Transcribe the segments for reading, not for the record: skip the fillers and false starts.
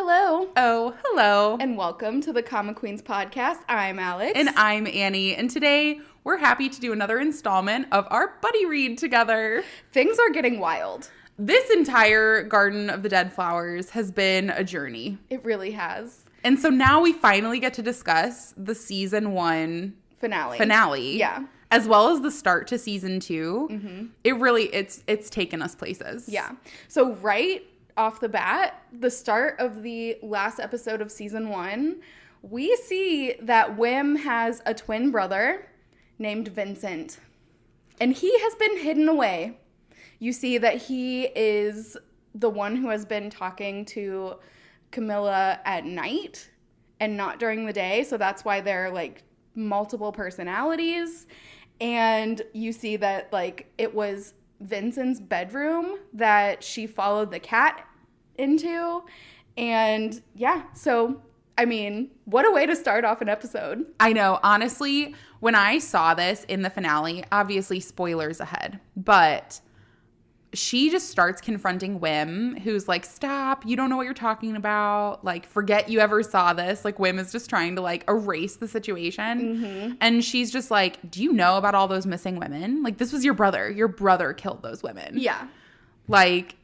hello. Oh, hello. And welcome to the Comic Queens podcast. I'm Alex. And I'm Annie. And today we're happy to do another installment of our buddy read together. Things are getting wild. This entire Garden of the Dead Flowers has been a journey. It really has. And so now we finally get to discuss the season 1 finale. Yeah. As well as the start to season 2. Mm-hmm. It really, it's taken us places. Yeah. So right off the bat, the start of the last episode of season 1, we see that Wim has a twin brother named Vincent. And he has been hidden away. You see that he is the one who has been talking to Camilla at night and not during the day. So that's why they're like multiple personalities. And you see that like it was Vincent's bedroom that she followed the cat into. And yeah, so I mean, what a way to start off an episode. I know. Honestly, when I saw this in the finale, obviously spoilers ahead, but she just starts confronting Wim, who's like, stop, you don't know what you're talking about. Like, forget you ever saw this. Like, Wim is just trying to, like, erase the situation. Mm-hmm. And she's just like, do you know about all those missing women? Like, this was your brother. Your brother killed those women. Yeah. Like,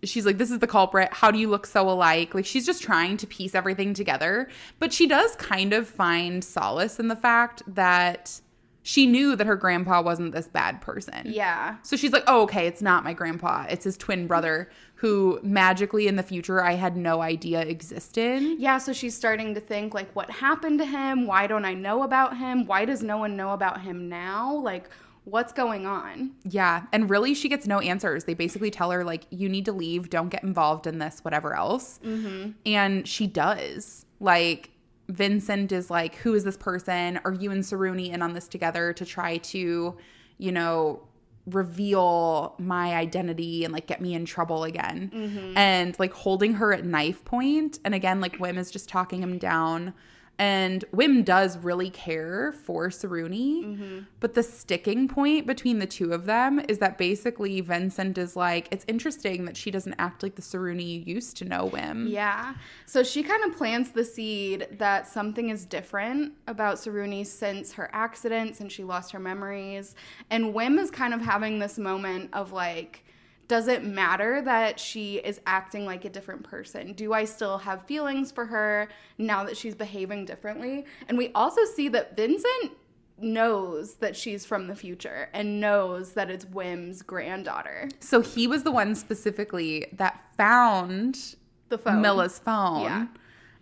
she's like, this is the culprit. How do you look so alike? Like, she's just trying to piece everything together. But she does kind of find solace in the fact that she knew that her grandpa wasn't this bad person. Yeah. So she's like, oh, okay, it's not my grandpa. It's his twin brother who magically in the future I had no idea existed. Yeah, so she's starting to think, like, what happened to him? Why don't I know about him? Why does no one know about him now? Like, what's going on? Yeah, and really she gets no answers. They basically tell her, like, you need to leave. Don't get involved in this, whatever else. Mm-hmm. And she does. Like, Vincent is like, who is this person? Are you and Saruni in on this together to try to, you know, reveal my identity and like get me in trouble again? Mm-hmm. And like holding her at knife point. And again, like Wim is just talking him down. And Wim does really care for Saruni. Mm-hmm. But the sticking point between the two of them is that basically Vincent is like, it's interesting that she doesn't act like the Saruni you used to know, Wim. Yeah. So she kind of plants the seed that something is different about Saruni since her accident, since she lost her memories. And Wim is kind of having this moment of like, does it matter that she is acting like a different person? Do I still have feelings for her now that she's behaving differently? And we also see that Vincent knows that she's from the future and knows that it's Wim's granddaughter. So he was the one specifically that found the phone. Milla's phone. Yeah.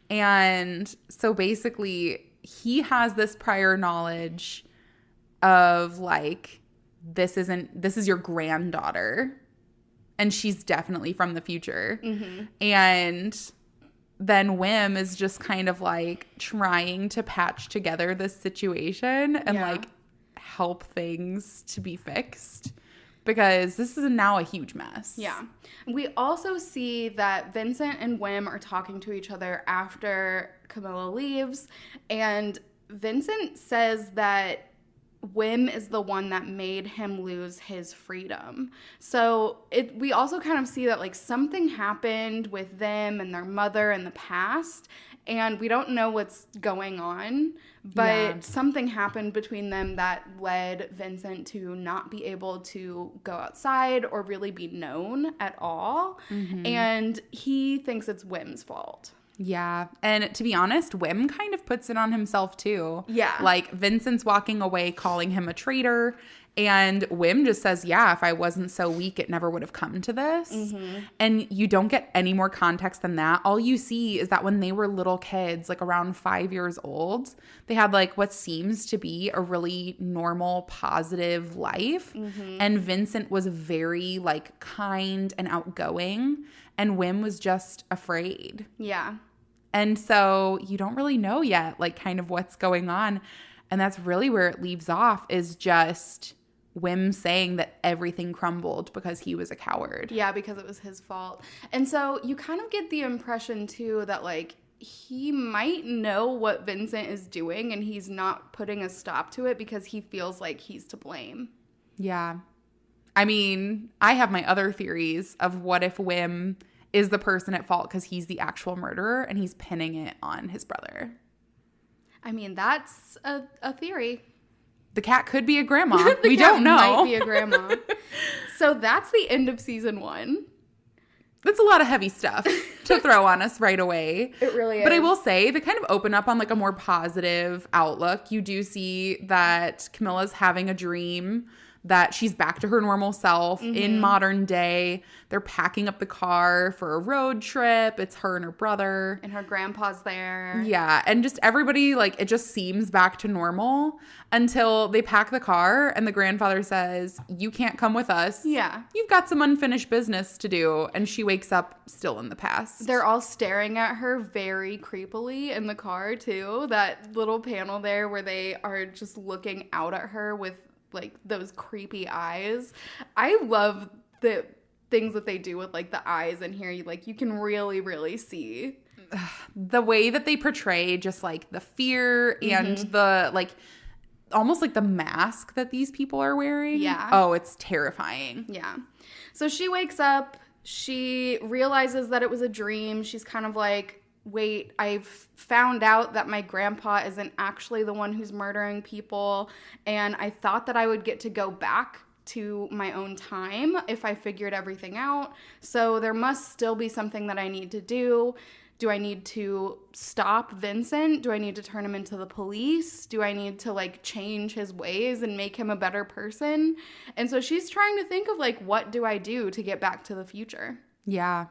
And so basically he has this prior knowledge of like, this is your granddaughter. And she's definitely from the future. Mm-hmm. And then Wim is just kind of like trying to patch together this situation and like help things to be fixed. Because this is now a huge mess. Yeah. We also see that Vincent and Wim are talking to each other after Camilla leaves. And Vincent says that Wim is the one that made him lose his freedom. So we also kind of see that like something happened with them and their mother in the past, and we don't know what's going on, but something happened between them that led Vincent to not be able to go outside or really be known at all. Mm-hmm. And he thinks it's Wim's fault. Yeah. And to be honest, Wim kind of puts it on himself too. Yeah. Like Vincent's walking away calling him a traitor. And Wim just says, yeah, if I wasn't so weak, it never would have come to this. Mm-hmm. And you don't get any more context than that. All you see is that when they were little kids, like around 5 years old, they had like what seems to be a really normal, positive life. Mm-hmm. And Vincent was very like kind and outgoing. And Wim was just afraid. Yeah. And so you don't really know yet, like kind of what's going on. And that's really where it leaves off, is just Wim saying that everything crumbled because he was a coward. Yeah, because it was his fault. And so you kind of get the impression too that like he might know what Vincent is doing and he's not putting a stop to it because he feels like he's to blame. Yeah. I mean, I have my other theories of what if Wim is the person at fault because he's the actual murderer and he's pinning it on his brother. I mean, that's a theory. The cat could be a grandma. We don't know. Might be a grandma. So that's the end of season 1. That's a lot of heavy stuff to throw on us right away. It really is. But I will say they kind of open up on like a more positive outlook. You do see that Camilla's having a dream that she's back to her normal self in modern day. They're packing up the car for a road trip. It's her and her brother. And her grandpa's there. Yeah. And just everybody, like, it just seems back to normal until they pack the car and the grandfather says, you can't come with us. Yeah. You've got some unfinished business to do. And she wakes up still in the past. They're all staring at her very creepily in the car, too. That little panel there where they are just looking out at her with, like, those creepy eyes. I love the things that they do with, like, the eyes in here. You can really, really see. The way that they portray just, like, the fear and the, like, almost like the mask that these people are wearing. Yeah. Oh, it's terrifying. Yeah. So she wakes up. She realizes that it was a dream. She's kind of like, wait, I've found out that my grandpa isn't actually the one who's murdering people, and I thought that I would get to go back to my own time if I figured everything out. So there must still be something that I need to do. Do I need to stop Vincent? Do I need to turn him into the police? Do I need to, like, change his ways and make him a better person? And so she's trying to think of, like, what do I do to get back to the future? Yeah.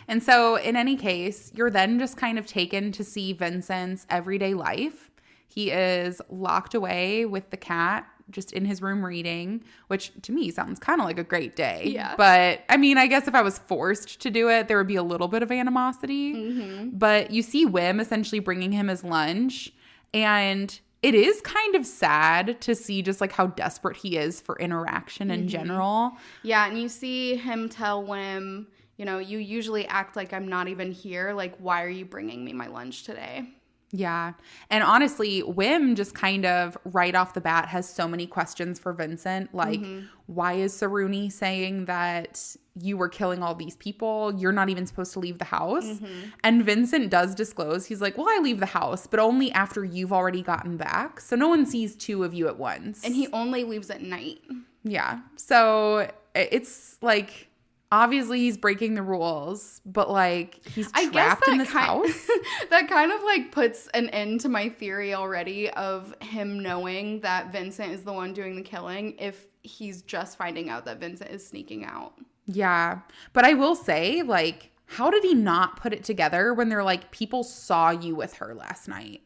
And so in any case, you're then just kind of taken to see Vincent's everyday life. He is locked away with the cat just in his room reading, which to me sounds kind of like a great day. Yeah. But I mean, I guess if I was forced to do it, there would be a little bit of animosity. But you see Wim essentially bringing him his lunch, and it is kind of sad to see just like how desperate he is for interaction in general. Yeah, and you see him tell Wim, you know, you usually act like I'm not even here. Like, why are you bringing me my lunch today? Yeah. And honestly, Wim just kind of right off the bat has so many questions for Vincent. Like, why is Saruni saying that you were killing all these people? You're not even supposed to leave the house. And Vincent does disclose. He's like, well, I leave the house, but only after you've already gotten back. So no one sees two of you at once. And he only leaves at night. Yeah. So it's like, obviously he's breaking the rules, but like he's trapped in this house. That kind of like puts an end to my theory already of him knowing that Vincent is the one doing the killing if he's just finding out that Vincent is sneaking out. Yeah. But I will say, like, how did he not put it together when they're like, people saw you with her last night?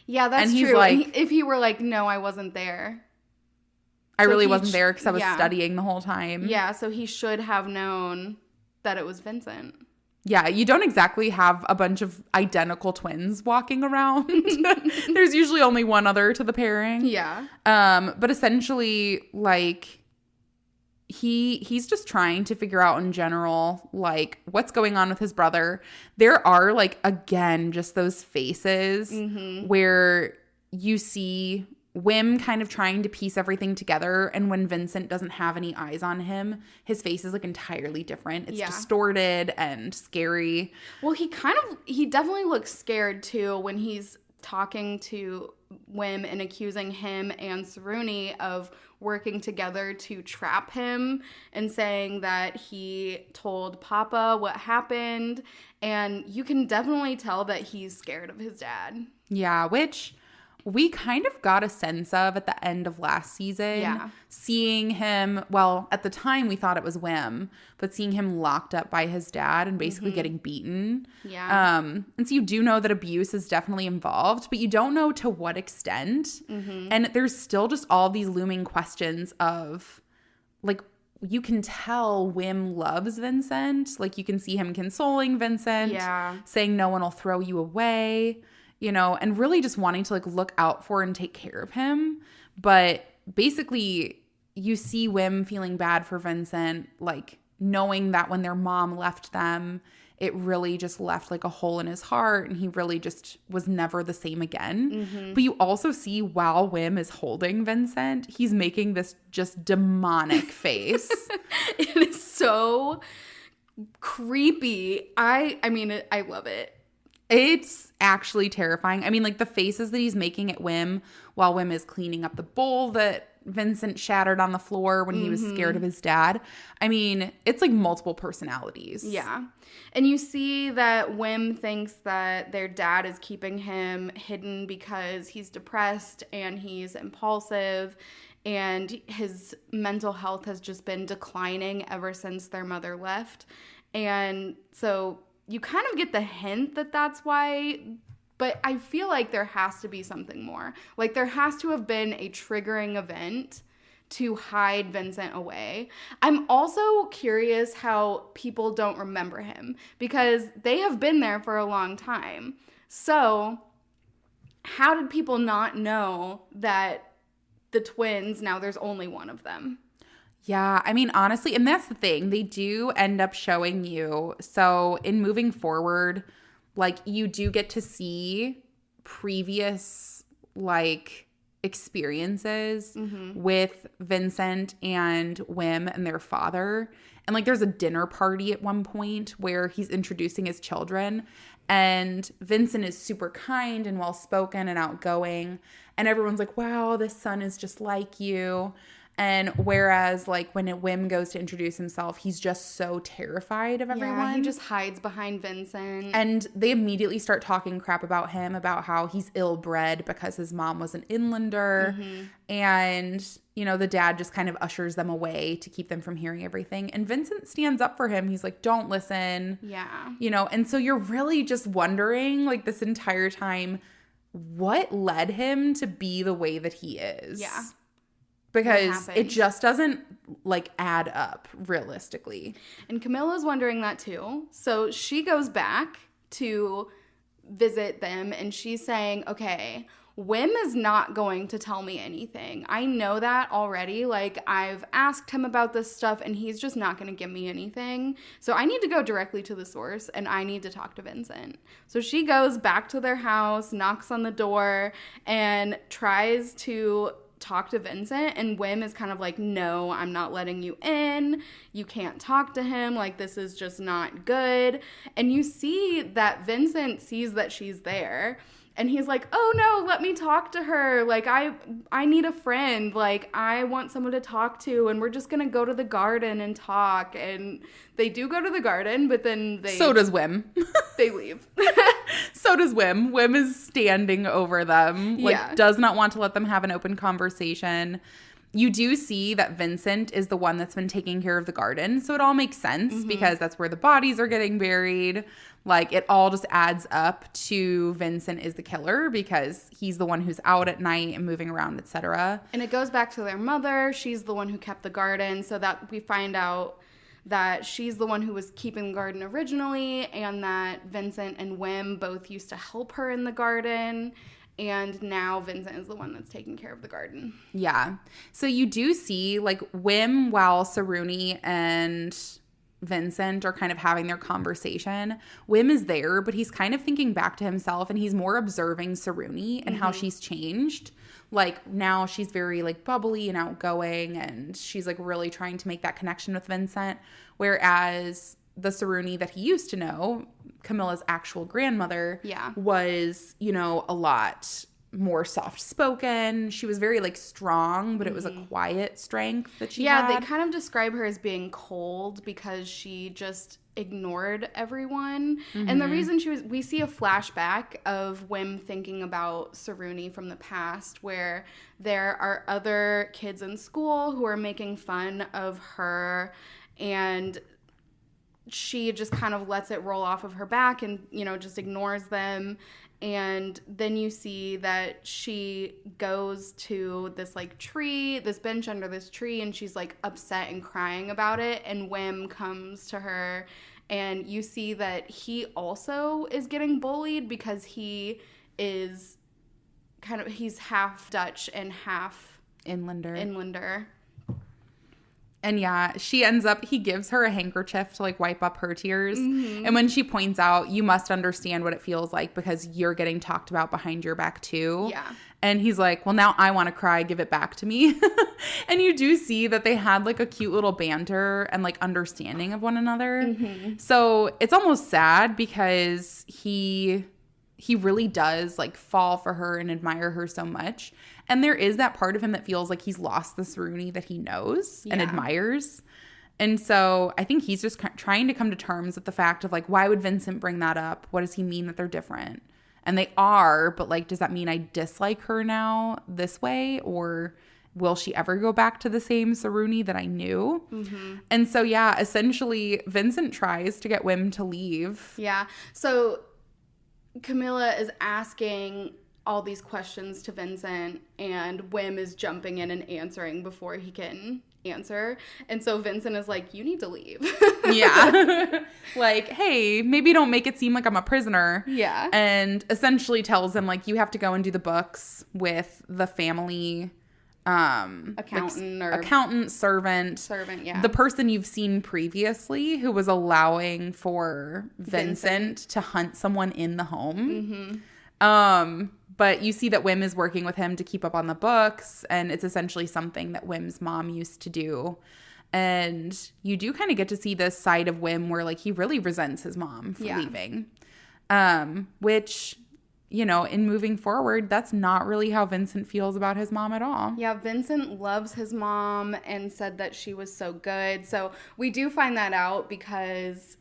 Yeah, that's and he's true. like, and if he were like, no, I wasn't there. I really wasn't there because I was studying the whole time. Yeah, so he should have known that it was Vincent. Yeah, you don't exactly have a bunch of identical twins walking around. There's usually only one other to the pairing. Yeah. But essentially, like, he's just trying to figure out in general, like, what's going on with his brother. There are, like, again, just those faces where you see Wim kind of trying to piece everything together, and when Vincent doesn't have any eyes on him, his face is like entirely different. It's distorted and scary. Well, he definitely looks scared too when he's talking to Wim and accusing him and Saruni of working together to trap him and saying that he told Papa what happened, and you can definitely tell that he's scared of his dad. Yeah, which we kind of got a sense of at the end of last season. Yeah. Seeing him, well, at the time we thought it was Wim, but seeing him locked up by his dad and basically getting beaten. Yeah. And so you do know that abuse is definitely involved, but you don't know to what extent. And there's still just all these looming questions of, like, you can tell Wim loves Vincent. Like, you can see him consoling Vincent. Yeah. Saying no one will throw you away. You know, and really just wanting to like look out for and take care of him. But basically you see Wim feeling bad for Vincent, like knowing that when their mom left them, it really just left like a hole in his heart and he really just was never the same again. But you also see while Wim is holding Vincent, he's making this just demonic face. It is so creepy. I mean, I love it. It's actually terrifying. I mean, like the faces that he's making at Wim while Wim is cleaning up the bowl that Vincent shattered on the floor when he was scared of his dad. I mean, it's like multiple personalities. Yeah. And you see that Wim thinks that their dad is keeping him hidden because he's depressed and he's impulsive and his mental health has just been declining ever since their mother left. And so you kind of get the hint that that's why, but I feel like there has to be something more. Like there has to have been a triggering event to hide Vincent away. I'm also curious how people don't remember him because they have been there for a long time. So how did people not know that the twins, now there's only one of them? Yeah, I mean, honestly, and that's the thing. They do end up showing you. So in moving forward, like you do get to see previous like experiences with Vincent and Wim and their father. And like there's a dinner party at one point where he's introducing his children and Vincent is super kind and well-spoken and outgoing. And everyone's like, wow, this son is just like you. And whereas, like, when Wim goes to introduce himself, he's just so terrified of everyone. Yeah, he just hides behind Vincent. And they immediately start talking crap about him, about how he's ill-bred because his mom was an inlander. And, you know, the dad just kind of ushers them away to keep them from hearing everything. And Vincent stands up for him. He's like, don't listen. Yeah. You know, and so you're really just wondering, like, this entire time, what led him to be the way that he is? Yeah. Because it just doesn't, like, add up realistically. And Camilla's wondering that too. So she goes back to visit them and she's saying, okay, Wim is not going to tell me anything. I know that already. Like, I've asked him about this stuff and he's just not going to give me anything. So I need to go directly to the source and I need to talk to Vincent. So she goes back to their house, knocks on the door, and tries to talk to Vincent, and Wim is kind of like, no, I'm not letting you in. You can't talk to him. Like, this is just not good. And you see that Vincent sees that she's there. And he's like, oh, no, let me talk to her. Like, I need a friend. Like, I want someone to talk to. And we're just going to go to the garden and talk. And they do go to the garden, but then they... So does Wim. They leave. So does Wim. Wim is standing over them. Like, does not want to let them have an open conversation. You do see that Vincent is the one that's been taking care of the garden. So it all makes sense because that's where the bodies are getting buried. Like, it all just adds up to Vincent is the killer because he's the one who's out at night and moving around, etc. And it goes back to their mother. She's the one who kept the garden, so that we find out that she's the one who was keeping the garden originally and that Vincent and Wim both used to help her in the garden. And now Vincent is the one that's taking care of the garden. Yeah. So you do see, like, Wim, while Saruni and Vincent are kind of having their conversation, Wim is there, but he's kind of thinking back to himself and he's more observing Saruni and how she's changed. Like, now she's very, like, bubbly and outgoing and she's, like, really trying to make that connection with Vincent. Whereas the Saruni that he used to know, Camilla's actual grandmother, was, you know, a lot more soft-spoken. She was very, like, strong, but it was a quiet strength that she had. Yeah, they kind of describe her as being cold because she just ignored everyone. And the reason we see a flashback of Wim thinking about Saruni from the past where there are other kids in school who are making fun of her and she just kind of lets it roll off of her back and, you know, just ignores them. And then you see that she goes to this, like, tree, this bench under this tree, and she's, like, upset and crying about it. And Wim comes to her, and you see that he also is getting bullied because he is he's half Dutch and half Inlander. And yeah, he gives her a handkerchief to like wipe up her tears. And when she points out, you must understand what it feels like because you're getting talked about behind your back too. Yeah. And he's like, well, now I want to cry. Give it back to me. And you do see that they had like a cute little banter and like understanding of one another. So it's almost sad because he really does like fall for her and admire her so much. And there is that part of him that feels like he's lost the Saruni that he knows and admires. And so I think he's just trying to come to terms with the fact of like, why would Vincent bring that up? What does he mean that they're different? And they are, but like, does that mean I dislike her now this way? Or will she ever go back to the same Saruni that I knew? And so, yeah, essentially Vincent tries to get Wim to leave. Yeah. So Camilla is asking all these questions to Vincent, and Wim is jumping in and answering before he can answer. And so Vincent is like, you need to leave. Yeah. Like, hey, maybe don't make it seem like I'm a prisoner. Yeah. And essentially tells him, like, you have to go and do the books with the family accountant, servant, yeah. The person you've seen previously who was allowing for Vincent to hunt someone in the home. But you see that Wim is working with him to keep up on the books, and it's essentially something that Wim's mom used to do. And you do kind of get to see this side of Wim where like he really resents his mom for leaving. Which, you know, in moving forward, that's not really how Vincent feels about his mom at all. Yeah, Vincent loves his mom and said that she was so good. So we do find that out because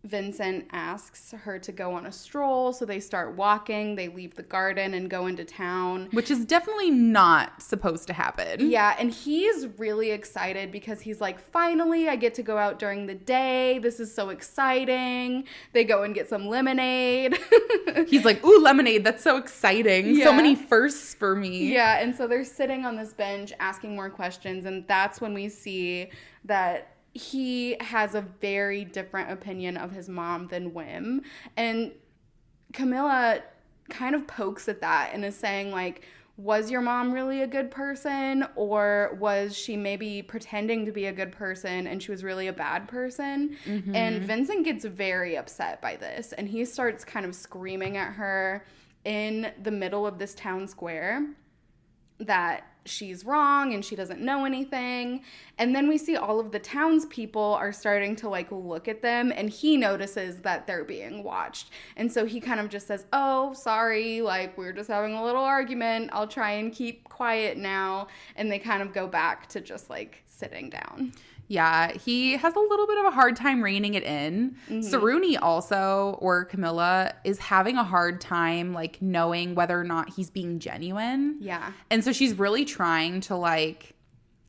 Vincent asks her to go on a stroll, so they start walking. They leave the garden and go into town. Which is definitely not supposed to happen. Yeah, and he's really excited because he's like, finally, I get to go out during the day. This is so exciting. They go and get some lemonade. He's like, ooh, lemonade, that's so exciting. Yeah. So many firsts for me. Yeah, and so they're sitting on this bench asking more questions, and that's when we see that he has a very different opinion of his mom than Wim. And Camilla kind of pokes at that and is saying, like, was your mom really a good person? Or was she maybe pretending to be a good person and she was really a bad person? And Vincent gets very upset by this. And he starts kind of screaming at her in the middle of this town square that she's wrong and she doesn't know anything. And then we see all of the townspeople are starting to like look at them, and he notices that they're being watched. And so he kind of just says, oh, sorry, like we're just having a little argument. I'll try and keep quiet now. And they kind of go back to just like sitting down. Yeah, he has a little bit of a hard time reining it in. Saruni also, or Camilla, is having a hard time, like, knowing whether or not he's being genuine. Yeah. And so she's really trying to, like,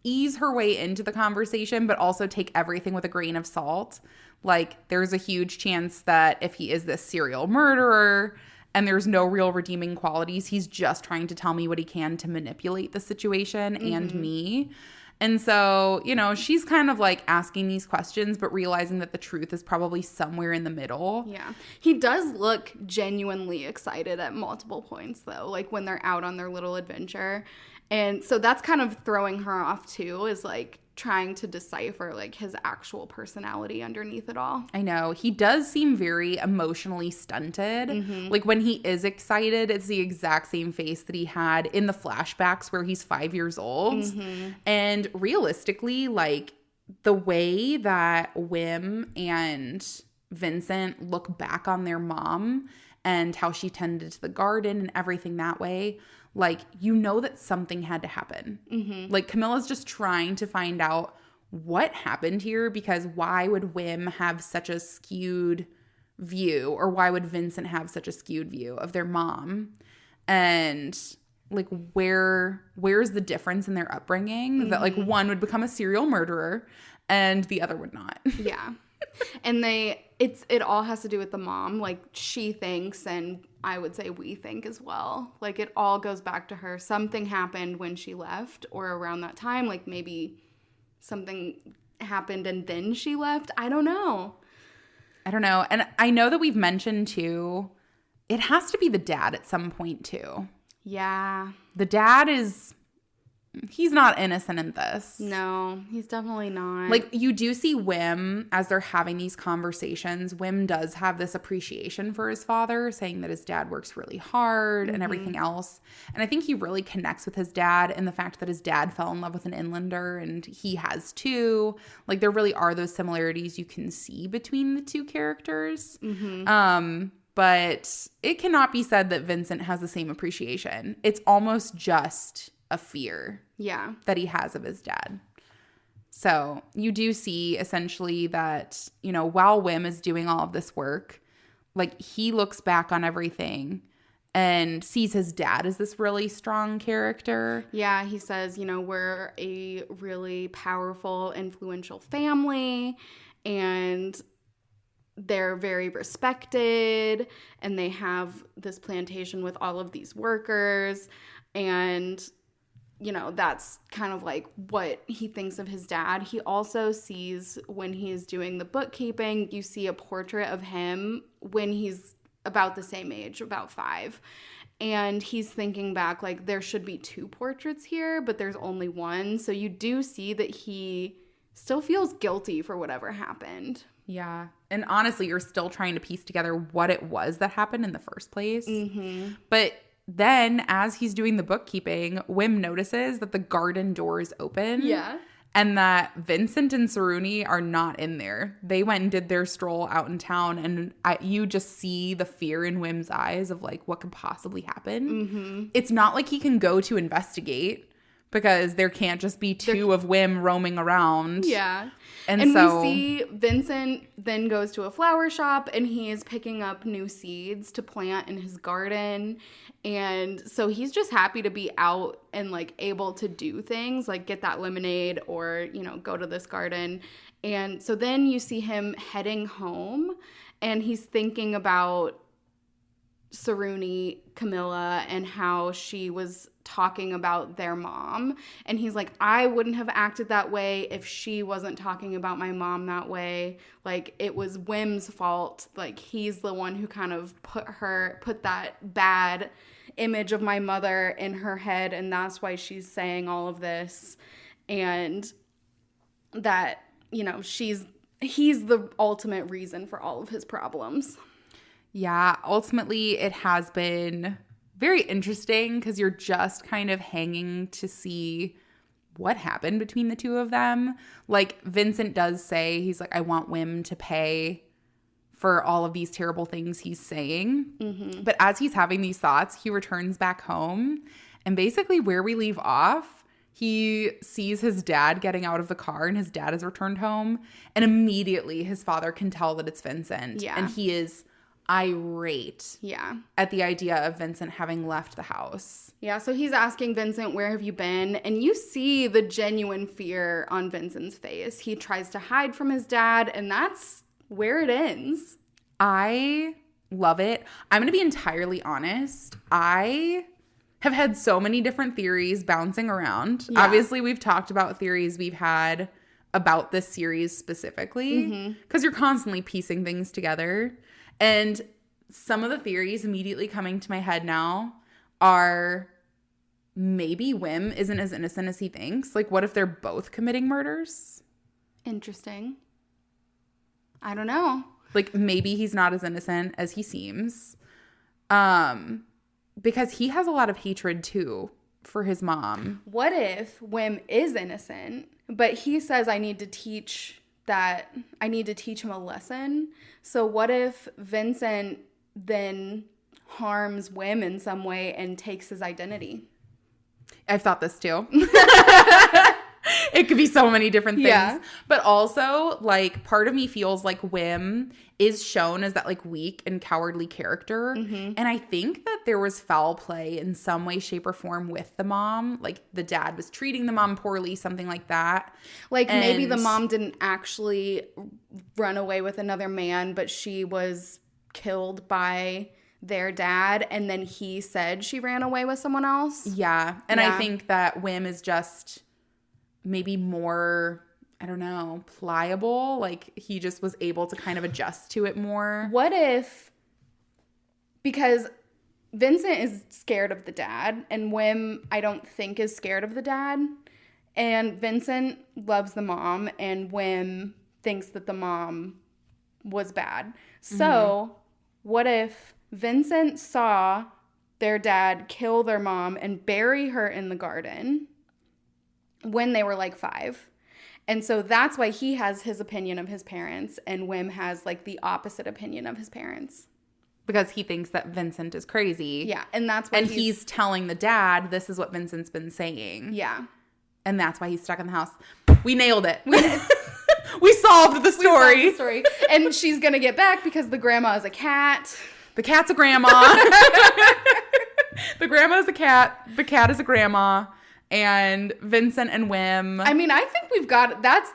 ease her way into the conversation, but also take everything with a grain of salt. Like, there's a huge chance that if he is this serial murderer and there's no real redeeming qualities, he's just trying to tell me what he can to manipulate the situation and me. And so, you know, she's kind of like asking these questions, but realizing that the truth is probably somewhere in the middle. Yeah. He does look genuinely excited at multiple points, though, like when they're out on their little adventure. And so that's kind of throwing her off, too, is like trying to decipher like his actual personality underneath it all. I know. He does seem very emotionally stunted. Like when he is excited, it's the exact same face that he had in the flashbacks where he's 5 years old. And realistically, like the way that Wim and Vincent look back on their mom and how she tended to the garden and everything that way, like, you know that something had to happen. Like, Camilla's just trying to find out what happened here, because why would Wim have such a skewed view, or why would Vincent have such a skewed view of their mom? And, like, where's the difference in their upbringing that, like, one would become a serial murderer and the other would not? Yeah. And it all has to do with the mom. Like, she thinks, and I would say we think as well. Like, it all goes back to her. Something happened when she left, or around that time. Like, maybe something happened and then she left. I don't know. And I know that we've mentioned, too, it has to be the dad at some point, too. Yeah. The dad is he's not innocent in this. No, he's definitely not. Like, you do see Wim, as they're having these conversations, Wim does have this appreciation for his father, saying that his dad works really hard and everything else. And I think he really connects with his dad and the fact that his dad fell in love with an inlander and he has too. Like, there really are those similarities you can see between the two characters. But it cannot be said that Vincent has the same appreciation. It's almost just a fear that he has of his dad. So you do see essentially that, you know, while Wim is doing all of this work, like, he looks back on everything and sees his dad as this really strong character. Yeah, he says, you know, we're a really powerful, influential family, and they're very respected, and they have this plantation with all of these workers, and you know, that's kind of like what he thinks of his dad. He also sees, when he's doing the bookkeeping, you see a portrait of him when he's about the same age, about 5. And he's thinking back, like, there should be 2 portraits here, but there's only 1. So you do see that he still feels guilty for whatever happened. Yeah. And honestly, you're still trying to piece together what it was that happened in the first place. But then, as he's doing the bookkeeping, Wim notices that the garden door is open. Yeah. And that Vincent and Saruni are not in there. They went and did their stroll out in town. And you just see the fear in Wim's eyes of, like, what could possibly happen. It's not like he can go to investigate, because there can't just be 2 of Wim roaming around. Yeah. And so we see Vincent then goes to a flower shop, and he is picking up new seeds to plant in his garden. And so he's just happy to be out and, like, able to do things like get that lemonade or, you know, go to this garden. And so then you see him heading home, and he's thinking about Saruni, Camilla, and how she was talking about their mom. And he's like, I wouldn't have acted that way if she wasn't talking about my mom that way. Like, it was Wim's fault. Like, he's the one who kind of put that bad image of my mother in her head, and that's why she's saying all of this. And that, you know, he's the ultimate reason for all of his problems. Yeah, ultimately it has been very interesting because you're just kind of hanging to see what happened between the 2 of them. Like, Vincent does say, he's like, I want Wim to pay for all of these terrible things he's saying. But as he's having these thoughts, he returns back home. And basically where we leave off, he sees his dad getting out of the car, and his dad has returned home. And immediately his father can tell that it's Vincent. Yeah. And he is irate at the idea of Vincent having left the house. Yeah, so he's asking Vincent, where have you been? And you see the genuine fear on Vincent's face. He tries to hide from his dad, and that's where it ends. I love it. I'm going to be entirely honest. I have had so many different theories bouncing around. Yeah. Obviously, we've talked about theories we've had about this series specifically, because you're constantly piecing things together. And some of the theories immediately coming to my head now are, maybe Wim isn't as innocent as he thinks. Like, what if they're both committing murders? Interesting. I don't know. Like, maybe he's not as innocent as he seems. Because he has a lot of hatred, too, for his mom. What if Wim is innocent, but he says, I need to teach him a lesson? So what if Vincent then harms Wim in some way and takes his identity? I've thought this too. It could be so many different things. Yeah. But also, like, part of me feels like Wim is shown as that, like, weak and cowardly character. And I think that there was foul play in some way, shape, or form with the mom. Like, the dad was treating the mom poorly, something like that. Like, maybe the mom didn't actually run away with another man, but she was killed by their dad, and then he said she ran away with someone else. Yeah. And I think that Wim is just maybe more, I don't know, pliable. Like, he just was able to kind of adjust to it more. What if, because Vincent is scared of the dad, and Wim, I don't think, is scared of the dad. And Vincent loves the mom, and Wim thinks that the mom was bad. So, what if Vincent saw their dad kill their mom and bury her in the garden when they were like 5? And so that's why he has his opinion of his parents, and Wim has like the opposite opinion of his parents. Because he thinks that Vincent is crazy. Yeah, and that's why he's telling the dad this is what Vincent's been saying. Yeah. And that's why he's stuck in the house. We nailed it. We solved the story. And she's going to get back because the grandma is a cat. The cat's a grandma. The grandma is a cat. The cat is a grandma. And Vincent and Wim. I mean, I think we've got that's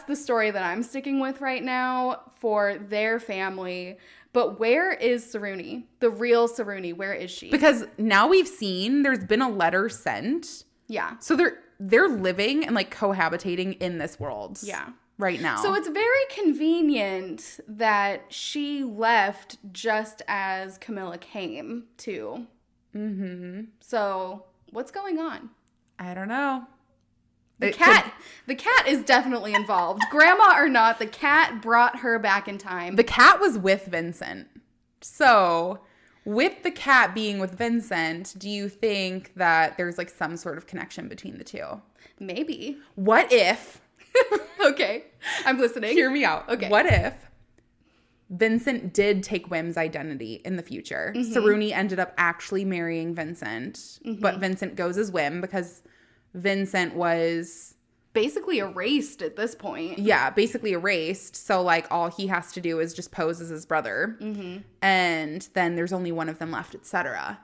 the story that I'm sticking with right now for their family. But where is Saruni? The real Saruni, where is she? Because now we've seen there's been a letter sent. Yeah. So they're living and like cohabitating in this world. Yeah. Right now. So it's very convenient that she left just as Camilla came too. Mm-hmm. So what's going on? I don't know. The cat is definitely involved. Grandma or not, the cat brought her back in time. The cat was with Vincent. So, with the cat being with Vincent, do you think that there's like some sort of connection between the two? Maybe. What if... Okay, I'm listening. Hear me out. Okay. What if Vincent did take Wim's identity in the future? Mm-hmm. Saruni ended up actually marrying Vincent, but Vincent goes as Wim because Vincent was basically erased at this point. Yeah, basically erased. So like all he has to do is just pose as his brother, and then there's only one of them left, etc.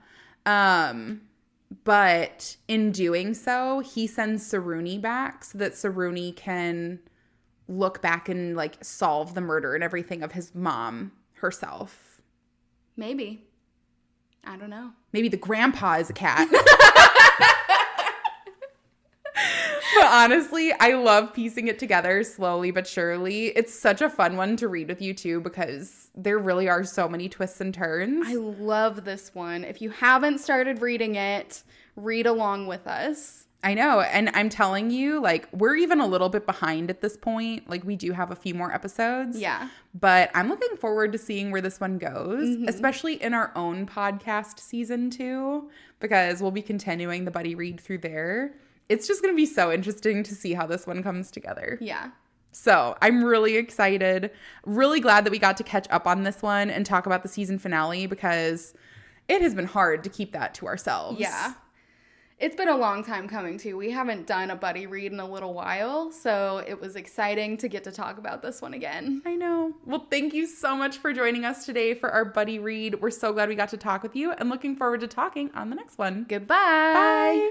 But in doing so, he sends Saruni back so that Saruni can look back and like solve the murder and everything of his mom herself. Maybe. I don't know. Maybe the grandpa is a cat. But honestly, I love piecing it together slowly but surely. It's such a fun one to read with you too because there really are so many twists and turns. I love this one. If you haven't started reading it, read along with us. I know. And I'm telling you, like, we're even a little bit behind at this point. Like, we do have a few more episodes. Yeah. But I'm looking forward to seeing where this one goes, especially in our own podcast season 2, because we'll be continuing the buddy read through there. It's just going to be so interesting to see how this one comes together. Yeah. So I'm really excited. Really glad that we got to catch up on this one and talk about the season finale because it has been hard to keep that to ourselves. Yeah. It's been a long time coming too. We haven't done a buddy read in a little while, so it was exciting to get to talk about this one again. I know. Well, thank you so much for joining us today for our buddy read. We're so glad we got to talk with you and looking forward to talking on the next one. Goodbye. Bye.